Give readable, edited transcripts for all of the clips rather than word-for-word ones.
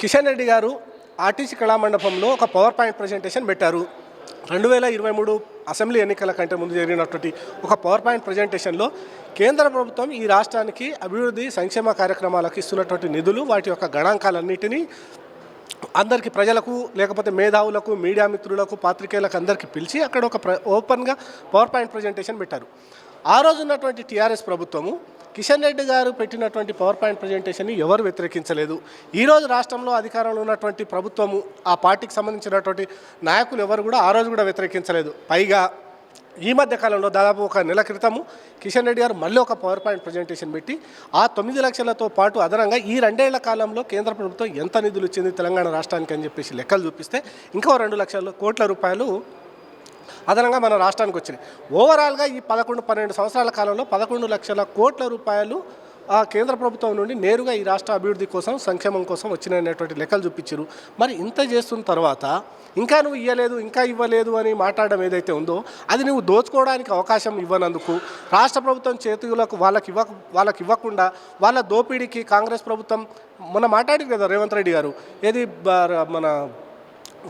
కిషన్ రెడ్డి గారు ఆర్టీసీ కళామండపంలో ఒక power point presentation పెట్టారు. 2023 అసెంబ్లీ ఎన్నికల కంటే ముందు జరిగినటువంటి ఒక పవర్ పాయింట్ ప్రజెంటేషన్లో కేంద్ర ప్రభుత్వం ఈ రాష్ట్రానికి అభివృద్ధి సంక్షేమ కార్యక్రమాలకు ఇస్తున్నటువంటి నిధులు, వాటి యొక్క గణాంకాలన్నింటినీ అందరికీ, ప్రజలకు లేకపోతే మేధావులకు, మీడియా మిత్రులకు, పాత్రికేయులకు అందరికీ పిలిచి అక్కడ ఒక ఓపెన్గా పవర్ పాయింట్ ప్రజెంటేషన్ పెట్టారు. ఆ రోజు ఉన్నటువంటి టీఆర్ఎస్ ప్రభుత్వము కిషన్ రెడ్డి గారు పెట్టినటువంటి పవర్ పాయింట్ ప్రజెంటేషన్ని ఎవరు వ్యతిరేకించలేదు. ఈరోజు రాష్ట్రంలో అధికారంలో ఉన్నటువంటి ప్రభుత్వము, ఆ పార్టీకి సంబంధించినటువంటి నాయకులు ఎవరు కూడా ఆ రోజు కూడా వ్యతిరేకించలేదు. పైగా ఈ మధ్య కాలంలో దాదాపు ఒక నెల క్రితము కిషన్ రెడ్డి గారు మళ్ళీ ఒక పవర్ పాయింట్ ప్రజెంటేషన్ పెట్టి ఆ 9 లక్షలతో పాటు అదనంగా ఈ 2 ఏళ్ల కాలంలో కేంద్ర ప్రభుత్వం ఎంత నిధులు ఇచ్చింది తెలంగాణ రాష్ట్రానికి అని చెప్పేసి లెక్కలు చూపిస్తే ఇంకో 2 లక్షల కోట్ల రూపాయలు అదనంగా మన రాష్ట్రానికి వచ్చినాయి. ఓవరాల్గా ఈ 11-12 సంవత్సరాల కాలంలో 11 లక్షల కోట్ల రూపాయలు ఆ కేంద్ర ప్రభుత్వం నుండి నేరుగా ఈ రాష్ట్ర అభివృద్ధి కోసం, సంక్షేమం కోసం వచ్చినటువంటి లెక్కలు చూపించారు. మరి ఇంత చేస్తున్న తర్వాత ఇంకా నువ్వు ఇవ్వలేదు, ఇంకా ఇవ్వలేదు అని మాట్లాడడం ఏదైతే ఉందో అది నువ్వు దోచుకోవడానికి అవకాశం ఇవ్వనందుకు, రాష్ట్ర ప్రభుత్వం చేతులకు వాళ్ళకి ఇవ్వకుండా వాళ్ళ దోపిడీకి కాంగ్రెస్ ప్రభుత్వం మొన్న మాట్లాడింది కదా రేవంత్ రెడ్డి గారు, ఏది మన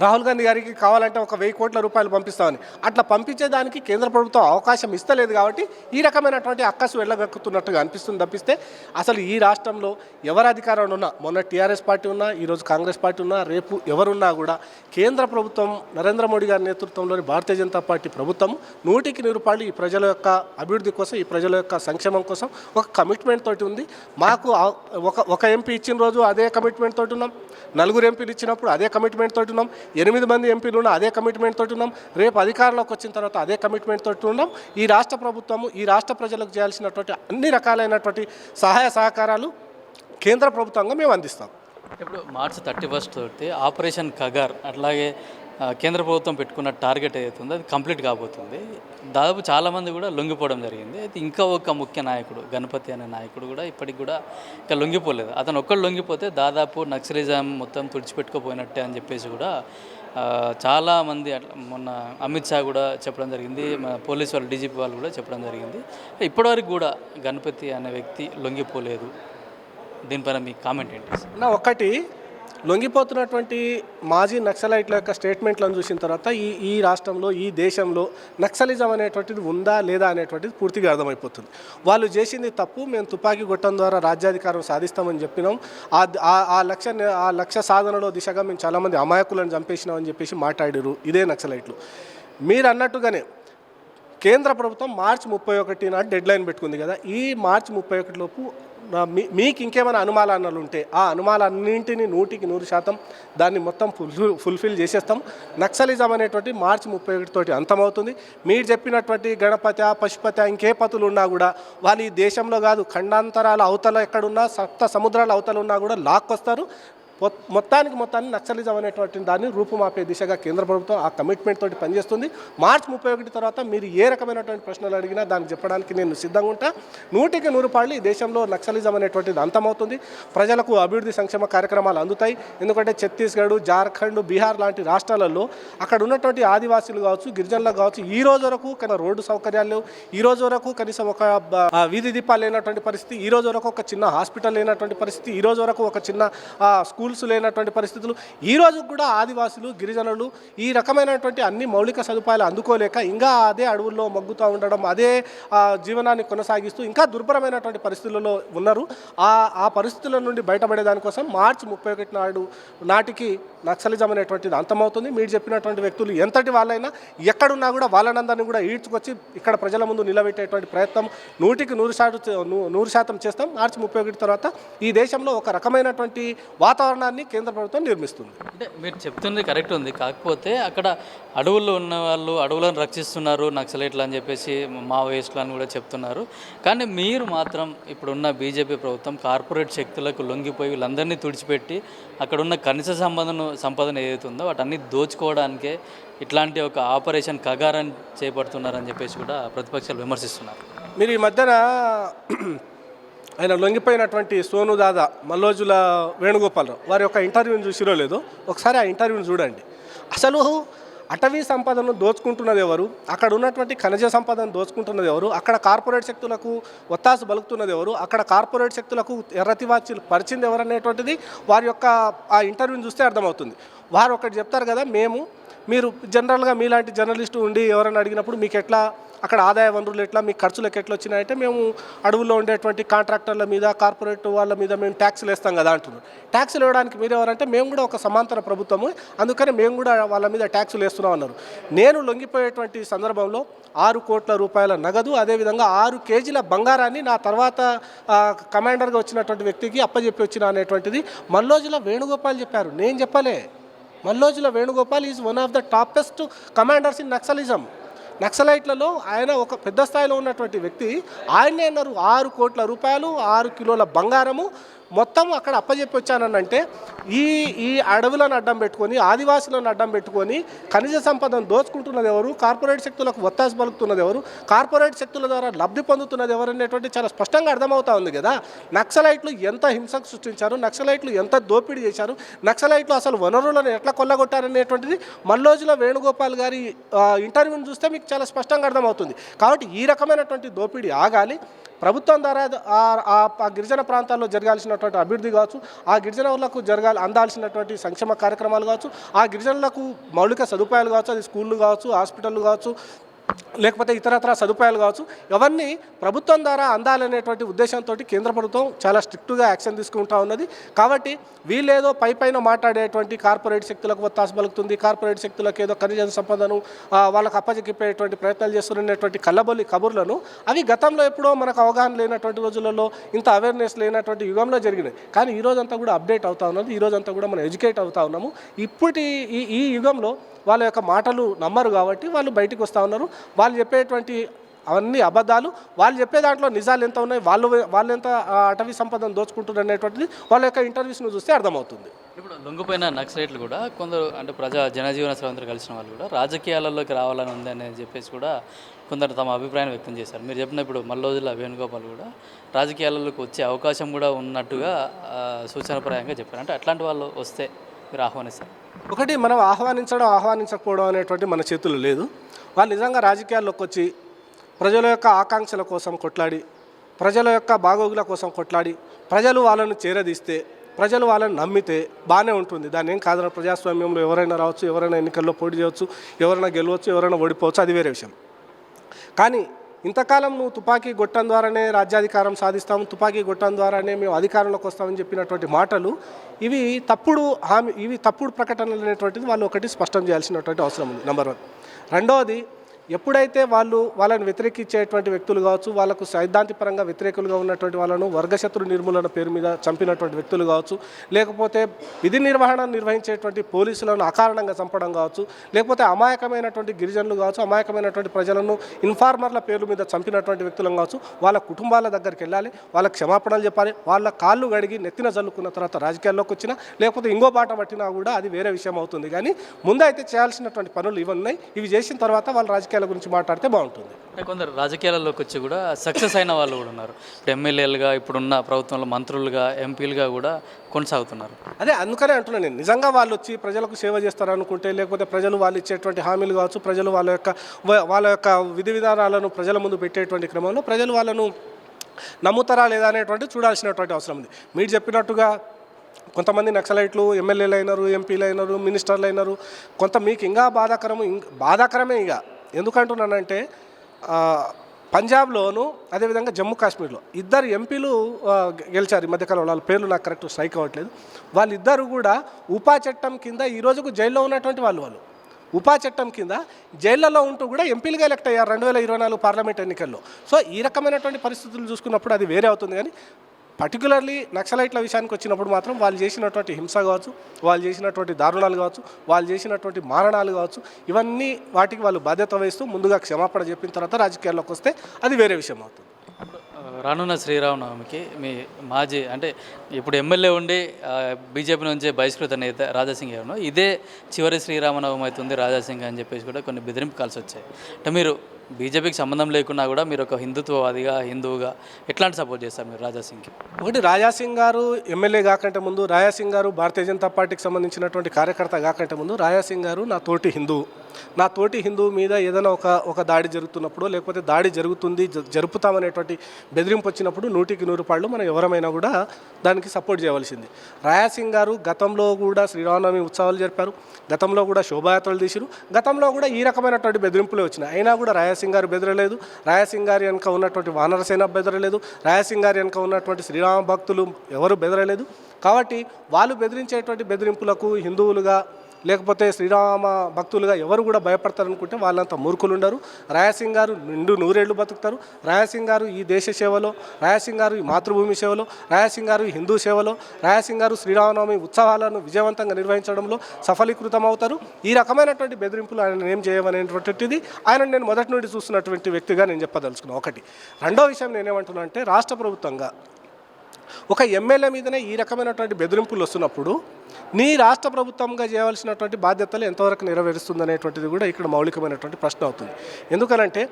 రాహుల్ గాంధీ గారికి కావాలంటే ఒక 1000 కోట్ల రూపాయలు పంపిస్తామని, అట్లా పంపించేదానికి కేంద్ర ప్రభుత్వం అవకాశం ఇస్తలేదు. కాబట్టి ఈ రకమైనటువంటి అక్కసు వెళ్ళగక్కుతున్నట్టుగా అనిపిస్తుంది తప్పిస్తే అసలు ఈ రాష్ట్రంలో ఎవరు అధికారంలో ఉన్నా, మొన్న టీఆర్ఎస్ పార్టీ ఉన్నా, ఈరోజు కాంగ్రెస్ పార్టీ ఉన్నా, రేపు ఎవరున్నా కూడా కేంద్ర ప్రభుత్వం నరేంద్ర మోడీ గారి నేతృత్వంలోని భారతీయ జనతా పార్టీ ప్రభుత్వం 100కి 100 ఈ ప్రజల యొక్క అభివృద్ధి కోసం, ఈ ప్రజల యొక్క సంక్షేమం కోసం ఒక కమిట్మెంట్ తోటి ఉంది. మాకు ఒక ఎంపీ ఇచ్చిన రోజు అదే కమిట్మెంట్ తోటి ఉన్నాం, 4 ఎంపీలు ఇచ్చినప్పుడు అదే కమిట్మెంట్ తోటి ఉన్నాం, 8 మంది ఎంపీలు ఉన్న అదే కమిట్మెంట్ తోటి ఉన్నాం, రేపు అధికారంలోకి వచ్చిన తర్వాత అదే కమిట్మెంట్ తోటి ఉన్నాం. ఈ రాష్ట్ర ప్రభుత్వము, ఈ రాష్ట్ర ప్రజలకు చేయాల్సినటువంటి అన్ని రకాలైనటువంటి సహాయ సహకారాలు కేంద్ర ప్రభుత్వంగా మేము అందిస్తాం. ఇప్పుడు మార్చి 31 తోటి ఆపరేషన్ కగార్, అట్లాగే కేంద్ర ప్రభుత్వం పెట్టుకున్న టార్గెట్ ఏదైతే ఉందో అది కంప్లీట్ కాబోతుంది. దాదాపు చాలామంది కూడా లొంగిపోవడం జరిగింది. అయితే ఇంకా ఒక ముఖ్య నాయకుడు, గణపతి అనే నాయకుడు కూడా ఇప్పటికి కూడా ఇంకా లొంగిపోలేదు. అతను ఒక్కడు లొంగిపోతే దాదాపు నక్సలిజం మొత్తం తుడిచిపెట్టుకుపోయినట్టే అని చెప్పేసి కూడా చాలామంది, అట్లా మొన్న అమిత్ షా కూడా చెప్పడం జరిగింది, మన పోలీసు వాళ్ళు, డీజీపీ వాళ్ళు కూడా చెప్పడం జరిగింది. ఇప్పటివరకు కూడా గణపతి అనే వ్యక్తి లొంగిపోలేదు. దీనిపైన మీ కామెంట్ ఏంటి? ఒకటి, లొంగిపోతున్నటువంటి మాజీ నక్సలైట్ల యొక్క స్టేట్మెంట్లను చూసిన తర్వాత ఈ రాష్ట్రంలో, ఈ దేశంలో నక్సలిజం అనేటువంటిది ఉందా లేదా అనేటువంటిది పూర్తిగా అర్థమైపోతుంది. వాళ్ళు చేసింది తప్పు, మేము తుపాకీ గొట్టం ద్వారా రాజ్యాధికారం సాధిస్తామని చెప్పినాం, ఆ లక్ష్య సాధనలో దిశగా మేము చాలామంది అమాయకులను చంపేసినామని చెప్పేసి మాట్లాడారు ఇదే నక్సలైట్లు. మీరు అన్నట్టుగానే కేంద్ర ప్రభుత్వం మార్చి 31 నాడు డెడ్ లైన్ పెట్టుకుంది కదా. ఈ మార్చి 31 లోపు మీకు ఇంకేమైనా అనుమానాలు ఉంటే ఆ అనుమానాలన్నింటినీ 100% దాన్ని మొత్తం ఫుల్ఫిల్ చేసేస్తాం. నక్సలిజం అనేటువంటి మార్చి 31 తోటి అంతమవుతుంది. మీరు చెప్పినటువంటి గణపతి, పశుపతి, ఇంకే పతులు ఉన్నా కూడా వాళ్ళు ఈ దేశంలో కాదు, ఖండాంతరాల అవతల ఎక్కడున్నా, సప్త సముద్రాల అవతల ఉన్నా కూడా లాక్కొస్తారు. మొత్తాన్ని నక్సలిజం అనేటువంటి దాన్ని రూపుమాపే దిశగా కేంద్ర ప్రభుత్వం ఆ కమిట్మెంట్ తోటి పనిచేస్తుంది. మార్చి 31 తర్వాత మీరు ఏ రకమైనటువంటి ప్రశ్నలు అడిగినా దానికి చెప్పడానికి నేను సిద్ధంగా ఉంటా. 100కి 100 ఈ దేశంలో నక్సలిజం అనేటువంటిది అంతమవుతుంది. ప్రజలకు అభివృద్ధి సంక్షేమ కార్యక్రమాలు అందుతాయి. ఎందుకంటే ఛత్తీస్గఢ్, జార్ఖండ్, బీహార్ లాంటి రాష్ట్రాలలో అక్కడ ఉన్నటువంటి ఆదివాసీలు కావచ్చు, గిరిజనులకు కావచ్చు, ఈ రోజు వరకు రోడ్డు సౌకర్యాలు లేవు. ఈ రోజు వరకు కనీసం ఒక వీధి దీపాలు లేనటువంటి పరిస్థితి, ఈ రోజు వరకు ఒక చిన్న హాస్పిటల్ లేనటువంటి పరిస్థితి, ఈ రోజు వరకు ఒక చిన్న స్కూల్స్ లేనటువంటి పరిస్థితులు. ఈ రోజు కూడా ఆదివాసులు, గిరిజనులు ఈ రకమైనటువంటి అన్ని మౌలిక సదుపాయాలు అందుకోలేక ఇంకా అదే అడవుల్లో మగ్గుతూ ఉండడం, అదే జీవనాన్ని కొనసాగిస్తూ ఇంకా దుర్భరమైనటువంటి పరిస్థితులలో ఉన్నారు. ఆ పరిస్థితుల నుండి బయటపడేదానికోసం మార్చి 31 నాటికి నక్సలిజం అనేటువంటిది అంతమవుతుంది. మీరు చెప్పినటువంటి వ్యక్తులు ఎంతటి వాళ్ళైనా ఎక్కడున్నా కూడా వాళ్ళనందరినీ కూడా ఈడ్చుకొచ్చి ఇక్కడ ప్రజల ముందు నిలబెట్టేటువంటి ప్రయత్నం 100కి 100% చేస్తాం. మార్చి 31 తర్వాత ఈ దేశంలో ఒక రకమైనటువంటి వాతావరణాన్ని కేంద్ర ప్రభుత్వం నిర్మిస్తుంది. అంటే మీరు చెప్తుంది కరెక్ట్ ఉంది. కాకపోతే అక్కడ అడవుల్లో ఉన్న వాళ్ళు అడవులను రక్షిస్తున్నారు నక్సలైట్లు అని చెప్పేసి మావోయిస్టులు అని కూడా చెప్తున్నారు. కానీ మీరు మాత్రం ఇప్పుడున్న బీజేపీ ప్రభుత్వం కార్పొరేట్ శక్తులకు లొంగిపోయి వీళ్ళందరినీ తుడిచిపెట్టి అక్కడ ఉన్న కనీస సంపదన ఏదైతే ఉందో వాటన్ని దోచుకోవడానికే ఇట్లాంటి ఒక ఆపరేషన్ కగారని చేపడుతున్నారని చెప్పేసి కూడా ప్రతిపక్షాలు విమర్శిస్తున్నారు. మీరు ఈ మధ్యన ఆయన లొంగిపోయినటువంటి సోను దాదా, మల్లోజుల వేణుగోపాలరావు వారి యొక్క ఇంటర్వ్యూని చూసిరో లేదో ఒకసారి ఆ ఇంటర్వ్యూని చూడండి. అసలు అటవీ సంపదను దోచుకుంటున్నది ఎవరు, అక్కడ ఉన్నటువంటి ఖనిజ సంపదను దోచుకుంటున్నది ఎవరు, అక్కడ కార్పొరేట్ శక్తులకు ఒత్తాసు బలుకుతున్నది ఎవరు, అక్కడ కార్పొరేట్ శక్తులకు ఎర్రతివాచీలు పరిచింది ఎవరు అనేటువంటిది వారి యొక్క ఆ ఇంటర్వ్యూని చూస్తే అర్థమవుతుంది. వారు ఒకటి చెప్తారు కదా, మీరు జనరల్గా మీలాంటి జర్నలిస్టు ఉండి ఎవరైనా అడిగినప్పుడు మీకు ఎట్లా అక్కడ ఆదాయ వనరులు ఎట్లా, మీ ఖర్చులకు ఎట్లా వచ్చినాయంటే మేము అడవుల్లో ఉండేటువంటి కాంట్రాక్టర్ల మీద కార్పొరేట్ వాళ్ళ మీద మేము ట్యాక్సులు వేస్తాం కదా అంటున్నారు. ట్యాక్సులు వేయడానికి మీరు ఎవరంటే మేము కూడా ఒక సమాంతర ప్రభుత్వము, అందుకని మేము కూడా వాళ్ళ మీద ట్యాక్సులు వేస్తున్నాం అన్నారు. నేను లొంగిపోయేటువంటి సందర్భంలో 6 కోట్ల రూపాయల నగదు, అదేవిధంగా 6 కేజీల బంగారాన్ని నా తర్వాత కమాండర్గా వచ్చినటువంటి వ్యక్తికి అప్పచెప్పి వచ్చిన అనేటువంటిది మల్లోజుల వేణుగోపాల్ చెప్పారు, నేను చెప్పలే. Mallojula Venugopal is one of the toppest commanders in Naxalism. నక్సలైట్లలో ఆయన ఒక పెద్ద స్థాయిలో ఉన్నటువంటి వ్యక్తి. ఆయనే అన్నారు 6 కోట్ల రూపాయలు 6 కిలోల బంగారము మొత్తం అక్కడ అప్పచెప్పి వచ్చానంటే ఈ అడవులను అడ్డం పెట్టుకొని, ఆదివాసులను అడ్డం పెట్టుకొని ఖనిజ సంపదను దోచుకుంటున్నది ఎవరు, కార్పొరేట్ శక్తులకు ఒత్తాసు పలుకుతున్నది ఎవరు, కార్పొరేట్ శక్తుల ద్వారా లబ్ధి పొందుతున్నది ఎవరు అనేటువంటి చాలా స్పష్టంగా అర్థమవుతా ఉంది కదా. నక్సలైట్లు ఎంత హింసకు సృష్టించారు, నక్సలైట్లు ఎంత దోపిడీ చేశారు, నక్సలైట్లు అసలు వనరులను ఎట్లా కొల్లగొట్టారనేటువంటిది మల్లోజుల వేణుగోపాల్ గారి ఇంటర్వ్యూని చూస్తే మీకు చాలా స్పష్టంగా అర్థమవుతుంది. కాబట్టి ఈ రకమైనటువంటి దోపిడీ ఆగాలి. ప్రభుత్వం ద్వారా ఆ గిరిజన ప్రాంతాల్లో జరగాల్సినటువంటి అభివృద్ధి కావచ్చు, ఆ గిరిజనులకు అందాల్సినటువంటి సంక్షేమ కార్యక్రమాలు కావచ్చు, ఆ గిరిజనులకు మౌలిక సదుపాయాలు కావచ్చు, అది స్కూళ్ళు కావచ్చు, హాస్పిటళ్ళు కావచ్చు, లేకపోతే ఇతరత్ర సదుపాయాలు కావచ్చు, అవన్నీ ప్రభుత్వం ద్వారా అందాలనేటువంటి ఉద్దేశంతో కేంద్ర ప్రభుత్వం చాలా స్ట్రిక్ట్గా యాక్షన్ తీసుకుంటూ ఉన్నది. కాబట్టి వీళ్ళేదో పైన మాట్లాడేటువంటి కార్పొరేట్ శక్తులకు ఒత్తాసు పలుకుతుంది, కార్పొరేట్ శక్తులకు ఏదో ఖనిజ సంపదను వాళ్ళకు అప్పచెప్పేటువంటి ప్రయత్నాలు చేస్తున్నటువంటి కల్లబొల్లి కబుర్లను అవి గతంలో ఎప్పుడో మనకు అవగాహన లేనటువంటి రోజులలో, ఇంత అవేర్నెస్ లేనటువంటి యుగంలో జరిగినాయి. కానీ ఈ రోజంతా కూడా అప్డేట్ అవుతా ఉన్నది, ఈ రోజంతా కూడా మనం ఎడ్యుకేట్ అవుతా ఉన్నాము. ఇప్పటి ఈ యుగంలో వాళ్ళ యొక్క మాటలు నమ్మరు కాబట్టి వాళ్ళు బయటకు వస్తూ ఉన్నారు. వాళ్ళు చెప్పేటువంటి అవన్నీ అబద్ధాలు, వాళ్ళు చెప్పే దాంట్లో నిజాలు ఎంత ఉన్నాయి, వాళ్ళు ఎంత అటవీ సంపదను దోచుకుంటున్నారు అనేటువంటిది వాళ్ళ యొక్క ఇంటర్వ్యూస్ను చూస్తే అర్థమవుతుంది. ఇప్పుడు లొంగిపోయిన నక్సలైట్లు కూడా కొందరు అంటే జనజీవన స్రవంతులు కలిసిన వాళ్ళు కూడా రాజకీయాలలోకి రావాలని ఉందని చెప్పేసి కూడా కొందరు తమ అభిప్రాయం వ్యక్తం చేశారు. మీరు చెప్పిన ఇప్పుడు మల్లోజుల వేణుగోపాల్ కూడా రాజకీయాలలోకి వచ్చే అవకాశం కూడా ఉన్నట్టుగా సూచనప్రాయంగా చెప్పారు. అంటే అట్లాంటి వాళ్ళు వస్తే మీరు ఆహ్వానిస్తారు? ఒకటి, మనం ఆహ్వానించకపోవడం అనేటువంటి మన చేతుల్లో లేదు. వాళ్ళు నిజంగా రాజకీయాల్లోకి వచ్చి ప్రజల యొక్క ఆకాంక్షల కోసం కొట్లాడి, ప్రజల యొక్క బాగోగుల కోసం కొట్లాడి, ప్రజలు వాళ్ళను చేరదీస్తే, ప్రజలు వాళ్ళని నమ్మితే బాగానే ఉంటుంది. దాన్ని ఏం కాదు. ప్రజాస్వామ్యంలో ఎవరైనా రావచ్చు, ఎవరైనా ఎన్నికల్లో పోటీ చేయవచ్చు, ఎవరైనా గెలవచ్చు, ఎవరైనా ఓడిపోవచ్చు, అది వేరే విషయం. కానీ ఇంతకాలం నువ్వు తుపాకీ గొట్టం ద్వారానే రాజ్యాధికారం సాధిస్తాము, తుపాకీ గొట్టం ద్వారానే మేము అధికారంలోకి వస్తామని చెప్పినటువంటి మాటలు ఇవి తప్పుడు ప్రకటనలు అనేటువంటిది వాళ్ళు ఒకటి స్పష్టం చేయాల్సినటువంటి అవసరం ఉంది. నెంబర్ 1. రెండవది, ఎప్పుడైతే వాళ్ళని వ్యతిరేకించేటువంటి వ్యక్తులు కావచ్చు, వాళ్ళకు సైద్ధాంతిపరంగా వ్యతిరేకులుగా ఉన్నటువంటి వాళ్ళను వర్గశత్రు నిర్మూలన పేరు మీద చంపినటువంటి వ్యక్తులు కావచ్చు, లేకపోతే విధి నిర్వహణ నిర్వహించేటువంటి పోలీసులను అకారణంగా చంపడం కావచ్చు, లేకపోతే అమాయకమైనటువంటి గిరిజనులు కావచ్చు, అమాయకమైనటువంటి ప్రజలను ఇన్ఫార్మర్ల పేర్ల మీద చంపినటువంటి వ్యక్తులను కావచ్చు, వాళ్ళ కుటుంబాల దగ్గరికి వెళ్ళాలి, వాళ్ళకి క్షమాపణలు చెప్పాలి. వాళ్ళ కాళ్ళు గడిగి నెత్తిన జల్లుకున్న తర్వాత రాజకీయాల్లోకి వచ్చినా, లేకపోతే ఇంకో బాట పట్టినా కూడా అది వేరే విషయం అవుతుంది. కానీ ముందైతే చేయాల్సినటువంటి పనులు ఇవన్నీ, ఇవి చేసిన తర్వాత వాళ్ళ రాజకీయాల గురించి మాట్లాడితే బాగుంటుంది. కొందరు రాజకీయాలలోకి వచ్చి కూడా సక్సెస్ అయిన వాళ్ళు కూడా ఉన్నారు. ఇప్పుడు ఎమ్మెల్యేలుగా, ఇప్పుడున్న ప్రభుత్వంలో మంత్రులుగా, ఎంపీలుగా కూడా కొనసాగుతున్నారు. అదే అందుకనే అంటున్నాను నేను, నిజంగా వాళ్ళు వచ్చి ప్రజలకు సేవ చేస్తారనుకుంటే, లేకపోతే ప్రజలు వాళ్ళు ఇచ్చేటువంటి హామీలు కావచ్చు, ప్రజలు వాళ్ళ యొక్క విధి విధానాలను ప్రజల ముందు పెట్టేటువంటి క్రమంలో ప్రజలు వాళ్ళను నమ్ముతారా లేదా అనేటువంటి చూడాల్సినటువంటి అవసరం ఉంది. మీరు చెప్పినట్టుగా కొంతమంది నక్సలైట్లు ఎమ్మెల్యేలు అయినారు, ఎంపీలు అయినారు, మినిస్టర్లు అయినారు. మీకు ఇంకా బాధాకరమే. ఇక ఎందుకంటున్నానంటే పంజాబ్లోను అదేవిధంగా జమ్మూ కాశ్మీర్లో 2 ఎంపీలు గెలిచారు ఈ మధ్యకాలంలో. వాళ్ళ పేర్లు నాకు కరెక్ట్ స్ట్రైక్ అవ్వట్లేదు. వాళ్ళిద్దరూ కూడా ఉపా చట్టం కింద ఈ రోజుకు జైల్లో ఉన్నటువంటి వాళ్ళు ఉపా చట్టం కింద జైళ్లలో ఉంటూ కూడా ఎంపీలుగా ఎలక్ట్ అయ్యారు 2024 పార్లమెంట్ ఎన్నికల్లో. సో ఈ రకమైనటువంటి పరిస్థితులు చూసుకున్నప్పుడు అది వేరే అవుతుంది. కానీ పర్టికులర్లీ నక్సలైట్ల విషయానికి వచ్చినప్పుడు మాత్రం వాళ్ళు చేసినటువంటి హింస కావచ్చు, వాళ్ళు చేసినటువంటి దారుణాలు కావచ్చు, వాళ్ళు చేసినటువంటి మారణాలు కావచ్చు, ఇవన్నీ వాటికి వాళ్ళు బాధ్యత వహిస్తూ ముందుగా క్షమాపణ చెప్పిన తర్వాత రాజకీయాల్లోకి వస్తే అది వేరే విషయం అవుతుంది. రానున్న శ్రీరామనవమికి మీ మాజీ అంటే ఇప్పుడు ఎమ్మెల్యే ఉండి బీజేపీ నుంచి బహిష్కృత నేత రాజాసింగ్ గారు ఇదే చివరి శ్రీరామనవమి అవుతుంది రాజాసింగ్ అని చెప్పేసి కూడా కొన్ని బెదిరింపు కాల్స్ వచ్చాయి. అంటే మీరు బీజేపీకి సంబంధం లేకున్నా కూడా మీరు ఒక హిందుత్వవాదిగా హిందువుగా ఎట్లాంటి సపోర్ట్ చేస్తారు మీరు రాజా సింగ్కి? ఒకటి, రాజాసింగ్ గారు ఎమ్మెల్యే కాకంటే ముందు, రాజాసింగ్ గారు భారతీయ జనతా పార్టీకి సంబంధించినటువంటి కార్యకర్త కాకంటే ముందు రాజాసింగ్ గారు నా తోటి హిందువు. నా తోటి హిందువు మీద ఏదైనా ఒక దాడి జరుగుతున్నప్పుడు, లేకపోతే దాడి జరుగుతుంది జరుపుతామనేటువంటి బెదిరింపు వచ్చినప్పుడు 100% మనం ఎవరమైనా కూడా దానికి సపోర్ట్ చేయవలసింది. రాజాసింగ్ గారు గతంలో కూడా శ్రీరామనవమి ఉత్సవాలు జరిపారు, గతంలో కూడా శోభాయాత్రలు తీసిరు, గతంలో కూడా ఈ రకమైనటువంటి బెదిరింపులే వచ్చినాయి. అయినా కూడా రాజాసింగ్ గారు బెదరలేదు. రాజాసింగ్ గారి వెనుక ఉన్నటువంటి వానరసేన బెదరలేదు. రాజాసింగ్ గారి వెనుక ఉన్నటువంటి శ్రీరామ భక్తులు ఎవరు బెదరలేదు. కాబట్టి వాళ్ళు బెదిరించేటువంటి బెదిరింపులకు హిందువులుగా లేకపోతే శ్రీరామ భక్తులుగా ఎవరు కూడా భయపడతారనుకుంటే వాళ్ళంతా మూర్ఖులు ఉండరు. రాజాసింగ్ గారు నూరేళ్లు బతుకుతారు. రాజాసింగ్ గారు ఈ దేశ సేవలో, రాజాసింగ్ గారు ఈ మాతృభూమి సేవలో, రాజాసింగ్ గారు ఈ హిందూ సేవలో, రాజాసింగ్ గారు శ్రీరామనవమి ఉత్సవాలను విజయవంతంగా నిర్వహించడంలో సఫలీకృతం అవుతారు. ఈ రకమైనటువంటి బెదిరింపులు ఆయన ఏం చేయమనేటువంటిది ఆయన నేను మొదటి నుండి చూస్తున్నటువంటి వ్యక్తిగా నేను చెప్పదలుచుకున్నాను. ఒకటి. రెండో విషయం నేనేమంటున్నా అంటే, రాష్ట్ర ప్రభుత్వంగా ఒక ఎమ్మెల్యే మీదనే ఈ రకమైనటువంటి బెదిరింపులు వస్తున్నప్పుడు నీ రాష్ట్ర ప్రభుత్వంగా చేయవలసినటువంటి బాధ్యతలు ఎంతవరకు నెరవేరుస్తుందనేటువంటిది కూడా ఇక్కడ మౌలికమైనటువంటి ప్రశ్న అవుతుంది. ఎందుకనంటే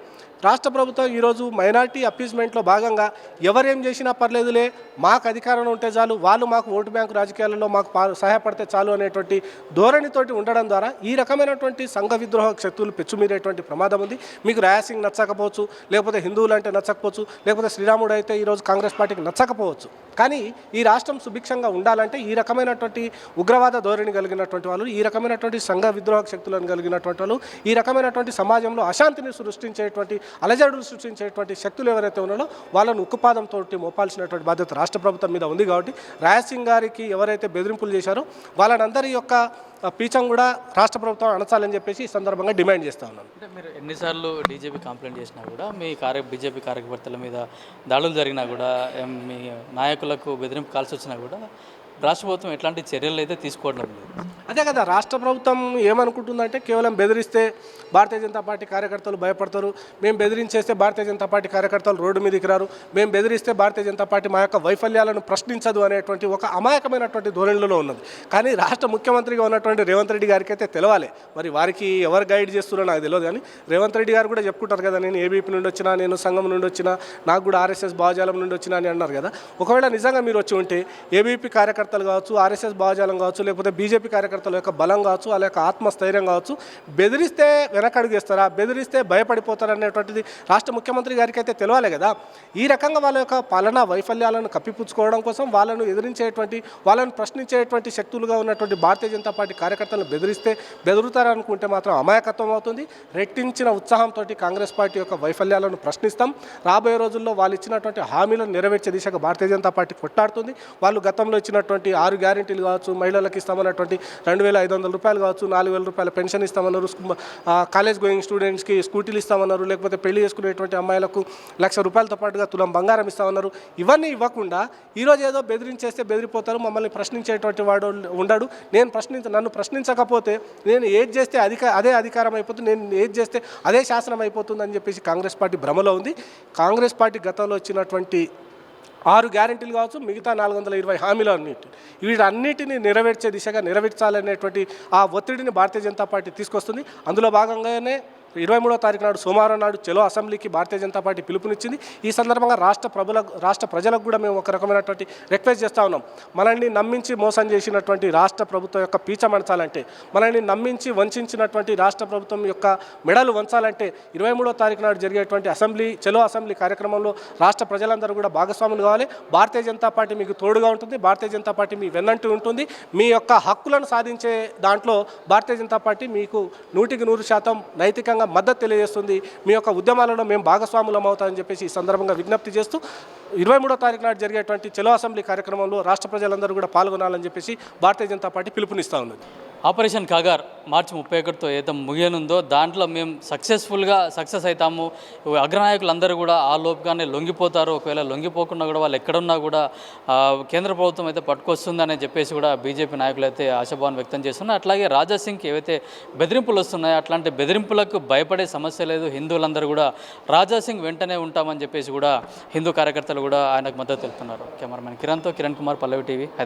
రాష్ట్ర ప్రభుత్వం ఈరోజు మైనారిటీ అప్పీస్మెంట్లో భాగంగా ఎవరేం చేసినా పర్లేదులే, మాకు అధికారం ఉంటే చాలు, వాళ్ళు మాకు ఓటు బ్యాంకు రాజకీయాలలో మాకు సహాయపడితే చాలు అనేటువంటి ధోరణితోటి ఉండడం ద్వారా ఈ రకమైనటువంటి సంఘ విద్రోహ శక్తులు పెచ్చుమీరేటువంటి ప్రమాదం ఉంది. మీకు రాజాసింగ్ నచ్చకపోవచ్చు, లేకపోతే హిందువులు అంటే నచ్చకపోవచ్చు, లేకపోతే శ్రీరాముడు అయితే ఈరోజు కాంగ్రెస్ పార్టీకి నచ్చకపోవచ్చు. కానీ ఈ రాష్ట్రం సుభిక్షంగా ఉండాలంటే ఈ రకమైనటువంటి ఉగ్రవాద ధోరణి కలిగినటువంటి వాళ్ళు, ఈ రకమైనటువంటి సంఘ విద్రోహ శక్తులను కలిగినటువంటి వాళ్ళు, ఈ రకమైనటువంటి సమాజంలో అశాంతిని సృష్టించేటువంటి, అలజడులు సృష్టించేటువంటి శక్తులు ఎవరైతే ఉన్నారో వాళ్ళను ఉక్కుపాదంతో మోపాల్సినటువంటి బాధ్యత రాష్ట్ర ప్రభుత్వం మీద ఉంది. కాబట్టి రాజాసింగ్ గారికి ఎవరైతే బెదిరింపులు చేశారో వాళ్ళందరి యొక్క పీచం కూడా రాష్ట్ర ప్రభుత్వం అణచాలని చెప్పేసి ఈ సందర్భంగా డిమాండ్ చేస్తూ ఉన్నాను. అంటే మీరు ఎన్నిసార్లు డీజీపీ కంప్లైంట్ చేసినా కూడా, మీ బీజేపీ కార్యకర్తల మీద దాడులు జరిగినా కూడా, మీ నాయకులకు బెదిరింపు కాల్సి వచ్చినా కూడా రాష్ట్ర ప్రభుత్వం ఎట్లాంటి చర్యలు అయితే తీసుకోవడం లేదు. అదే కదా, రాష్ట్ర ప్రభుత్వం ఏమనుకుంటుందంటే కేవలం బెదిరిస్తే భారతీయ జనతా పార్టీ కార్యకర్తలు భయపడతారు, మేము బెదిరించేస్తే భారతీయ జనతా పార్టీ కార్యకర్తలు రోడ్డు మీదకి రారు, మేము బెదిరిస్తే భారతీయ జనతా పార్టీ మా యొక్క వైఫల్యాలను ప్రశ్నించదు అనేటువంటి ఒక అమాయకమైనటువంటి ధోరణిలో ఉన్నది. కానీ రాష్ట్ర ముఖ్యమంత్రిగా ఉన్నటువంటి రేవంత్ రెడ్డి గారికి అయితే తెలవాలి. మరి వారికి ఎవరు గైడ్ చేస్తున్నారో నాకు తెలియదు. కానీ రేవంత్ రెడ్డి గారు కూడా చెప్పుకుంటారు కదా, నేను ఏబీపీ నుండి వచ్చినా, నేను సంఘం నుండి వచ్చినా, నాకు కూడా ఆర్ఎస్ఎస్ భావజాలం నుండి వచ్చినా అని అన్నారు కదా. ఒకవేళ నిజంగా మీరు వచ్చి ఉంటే ఏబీపీ కార్యకర్తలు కావచ్చు, ఆర్ఎస్ఎస్ భావజాలం కావచ్చు, లేకపోతే బీజేపీ కార్యకర్తల యొక్క బలం కావచ్చు, వాళ్ళ యొక్క ఆత్మస్థైర్యం కావచ్చు, బెదిరిస్తే వెనకడుగేస్తారా, బెదిరిస్తే భయపడిపోతారా అనేటువంటిది రాష్ట్ర ముఖ్యమంత్రి గారికి అయితే తెలియాలి కదా. ఈ రకంగా వాళ్ళ యొక్క పాలనా వైఫల్యాలను కప్పిపుచ్చుకోవడం కోసం వాళ్ళను ఎదిరించేటువంటి, వాళ్ళను ప్రశ్నించేటువంటి శక్తులుగా ఉన్నటువంటి భారతీయ జనతా పార్టీ కార్యకర్తలను బెదురుతారనుకుంటే మాత్రం అమాయకత్వం అవుతుంది. రెట్టించిన ఉత్సాహంతో కాంగ్రెస్ పార్టీ యొక్క వైఫల్యాలను ప్రశ్నిస్తాం. రాబోయే రోజుల్లో వాళ్ళు ఇచ్చినటువంటి హామీలను నెరవేర్చే దిశగా భారతీయ జనతా పార్టీ కొట్లాడుతుంది. వాళ్ళు గతంలో ఇచ్చినటువంటి 6 గ్యారెంటీలు కావచ్చు, మహిళలకు ఇస్తామన్నటువంటి 2,500 రూపాయలు కావచ్చు, 4,000 రూపాయల పెన్షన్ ఇస్తామన్నారు, కాలేజ్ గోయింగ్ స్టూడెంట్స్కి స్కూటీలు ఇస్తామన్నారు, లేకపోతే పెళ్లి చేసుకునేటువంటి అమ్మాయిలకు 1,00,000 రూపాయలతో పాటుగా తులం బంగారం ఇస్తామన్నారు. ఇవన్నీ ఇవ్వకుండా ఈరోజు ఏదో బెదిరించేస్తే బెదిరిపోతారు, మమ్మల్ని ప్రశ్నించేటువంటి వాడు ఉండడు, నన్ను ప్రశ్నించకపోతే నేను ఏది చేస్తే అదే అధికారం అయిపోతుంది, నేను ఏది చేస్తే అదే శాసనం అయిపోతుంది అని చెప్పేసి కాంగ్రెస్ పార్టీ భ్రమలో ఉంది. కాంగ్రెస్ పార్టీ గతంలో వచ్చినటువంటి 6 గ్యారెంటీలు కావచ్చు, మిగతా 420 హామీలు వీటన్నిటిని నెరవేర్చాలనేటువంటి ఆ ఒత్తిడిని భారతీయ జనతా పార్టీ తీసుకొస్తుంది. అందులో భాగంగానే 23వ తారీఖు నాడు సోమవారం నాడు చలో అసెంబ్లీకి భారతీయ జనతా పార్టీ పిలుపునిచ్చింది. ఈ సందర్భంగా రాష్ట్ర ప్రజలకు కూడా మేము ఒక రకమైనటువంటి రిక్వెస్ట్ చేస్తూ ఉన్నాం. మనల్ని నమ్మించి మోసం చేసినటువంటి రాష్ట్ర ప్రభుత్వం యొక్క పీచమణచాలంటే, మనల్ని నమ్మించి వంచినటువంటి రాష్ట్ర ప్రభుత్వం యొక్క మెడలు వంచాలంటే 23వ తారీఖు నాడు జరిగేటువంటి చలో అసెంబ్లీ కార్యక్రమంలో రాష్ట్ర ప్రజలందరూ కూడా భాగస్వాములు కావాలి. భారతీయ జనతా పార్టీ మీకు తోడుగా ఉంటుంది, భారతీయ జనతా పార్టీ మీ వెన్నంటూ ఉంటుంది. మీ యొక్క హక్కులను సాధించే దాంట్లో భారతీయ జనతా పార్టీ మీకు 100% నైతికంగా మద్దతు తెలియజేస్తుంది. మీ యొక్క ఉద్యమాలలో మేము భాగస్వాములం అవుతామని చెప్పేసి ఈ సందర్భంగా విజ్ఞప్తి చేస్తూ 23వ తారీఖు నాడు జరిగేటువంటి చలో అసెంబ్లీ కార్యక్రమంలో రాష్ట్ర ప్రజలందరూ కూడా పాల్గొనాలని చెప్పేసి భారతీయ జనతా పార్టీ పిలుపునిస్తూ ఉన్నది. ఆపరేషన్ కాగార్ మార్చి 31తో ఏదో ముగియనుందో దాంట్లో మేము సక్సెస్ అవుతాము. అగ్రనాయకులందరూ కూడా ఆ లోపుగానే లొంగిపోతారు. ఒకవేళ లొంగిపోకుండా కూడా వాళ్ళు ఎక్కడున్నా కూడా కేంద్ర ప్రభుత్వం అయితే పట్టుకొస్తుందని చెప్పేసి కూడా బీజేపీ నాయకులు అయితే ఆశాభావం వ్యక్తం చేస్తున్నారు. అట్లాగే రాజాసింగ్కి ఏవైతే బెదిరింపులు వస్తున్నాయో అట్లాంటి బెదిరింపులకు భయపడే సమస్య లేదు. హిందువులందరూ కూడా రాజాసింగ్ వెంటనే ఉంటామని చెప్పేసి కూడా హిందూ కార్యకర్తలు కూడా ఆయనకు మద్దతు తెలుపుతున్నారు. కెమెరామెన్ కిరణ్తో కిరణ్ కుమార్, పల్లవి టీవీ, హైదరాబాద్.